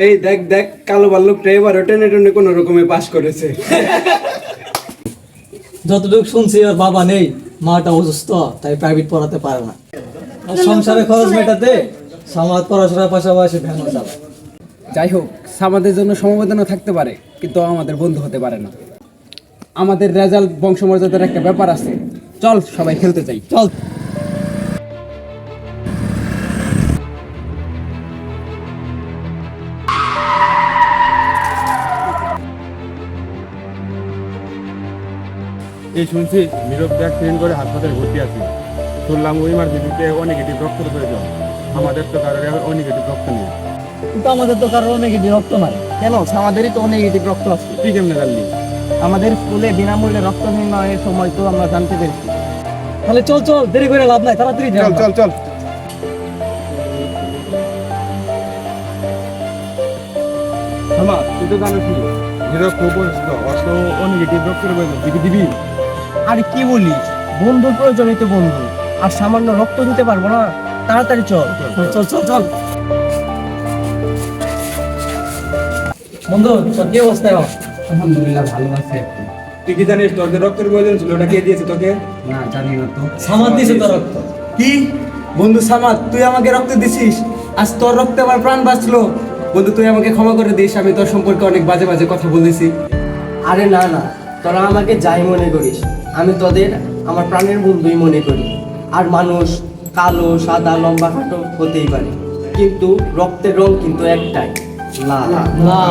এই দেখ দেখ, কালো ভাল্লুকটা এবারও টেনে টেনে কোনো রকমে পাস করেছে। যতটুকু শুনছি ওর বাবা নেই, মাটা অসুস্থ, তাই প্রাইভেট পড়াতে পারে না। আর সংসারে খরচ মেটাতে সামাদ পড়াশোনার পাশাপাশি ভ্যানও চালায়। যাই হোক, সামাদের জন্য সমবেদনা থাকতে পারে, কিন্তু আমাদের বন্ধু হতে পারে না। আমাদের রেজাল্ট বংশমর্যাদার একটা ব্যাপার আছে। চল সবাই খেলতে চাই, চল। এই শুনছি নীরবকে অ্যাক্সিডেন্ট করে হাসপাতালে ভর্তি আছে। শুনলাম ওই ইমার্জেন্সিতে ও নেগেটিভ রক্তের প্রয়োজন। আমাদের তো কারোর ও নেগেটিভ রক্ত নেই। কিন্তু আমাদের তো কারোর নেগেটিভ রক্ত নাই। কেন? আমাদেরই তো নেগেটিভ রক্ত আছে। তুই কেমনে জানলি? আমাদের স্কুলে বিনামূল্যে রক্ত নির্ণয়ের সময় তো আমরা জানতে পেরেছি। তাহলে চল চল, দেরি করে লাভ নাই, তাড়াতাড়ি চল চল চল। তুই তো জানিস নীরব খুব অসুস্থ, অসুস্থ ও নেগেটিভ রক্তের প্রয়োজন। দিবি দিবি? আরে কি বলিস, বন্ধুর প্রয়োজনই তো বন্ধু, আর সামান্য রক্ত দিতে পারবো না? তাড়াতাড়ি চল। চল চল চল। বন্ধু, তোর কি অবস্থা এখন? আলহামদুলিল্লাহ, ভালো আছে। তুই কি জানিস তোর যে রক্তের প্রয়োজন ছিল ওটা কে দিয়েছে তোকে? না, জানি না তো। সামাদ দিছে তোর রক্ত। কি বন্ধু সামাদ, তুই আমাকে রক্ত দিছিস? আজ তোর রক্তে আমার প্রাণ বাঁচলো। বন্ধু তুই আমাকে ক্ষমা করে দিস, আমি তোর সম্পর্কে অনেক বাজে বাজে কথা বলেছি। আরে না না, তোরা আমাকে যাই মনে করিস, আমি তোদের আমার প্রাণের বন্ধুই মনে করি। আর মানুষ কালো সাদা লম্বা খাটো হতেই পারে, কিন্তু রক্তের রং কিন্তু একটাই, লাল। না